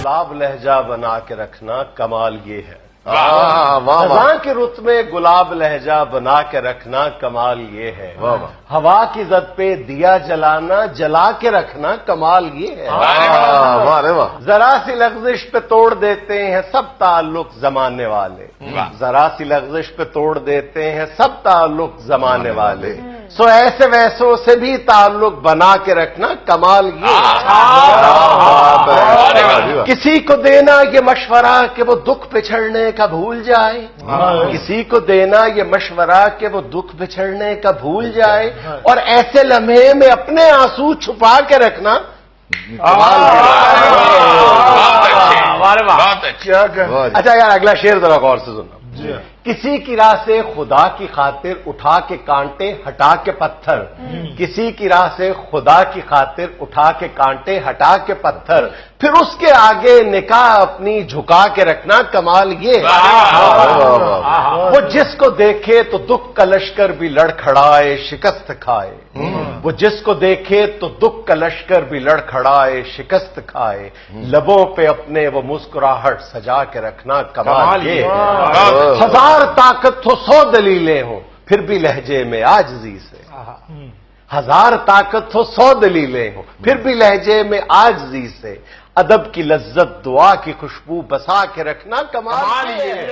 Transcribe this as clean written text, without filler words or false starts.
गुलाब लहजा बना के रखना कमाल ये है। खजां की रुत में गुलाब लहजा बना के रखना कमाल ये है। हवा की जद पे दिया जलाना जला के रखना कमाल ये है। जरा सी लफ्जिश पे तोड़ देते हैं सब ताल्लुक जमाने वाले, जरा सी लफ्जिश पे तोड़ देते हैं सब ताल्लुक जमाने वाले। सो ऐसे वैसों से भी ताल्लुक बना के रखना कमाल ये है। किसी को देना ये मशवरा कि वो दुख पिछड़ने का भूल जाए, किसी को देना ये मशवरा कि वो दुख बिछड़ने का भूल जाए, और ऐसे लम्हे में अपने आंसू छुपा के रखना अच्छा यार, अगला शेर जरा गौर से सुनना। किसी की राह से खुदा की खातिर उठा के कांटे हटा के पत्थर, किसी की राह से खुदा की खातिर उठा के कांटे हटा के पत्थर, फिर उसके आगे निकाह अपनी झुका के रखना कमाल ये। वो जिसको देखे तो दुख का लश्कर भी लड़खड़ाए शिकस्त खाए, वो जिसको देखे तो दुख का लश्कर भी लड़खड़ाए शिकस्त खाए, लबों पे अपने वो मुस्कुराहट सजा के रखना कमाल ये। हजार ताकत हो 100 दलीलें हो फिर भी लहजे में आजिज़ी से, हजार ताकत हो 100 दलीलें हो फिर भी लहजे में आजिज़ी से, अदब की लज्जत दुआ की खुशबू बसा के रखना कमाल ये है।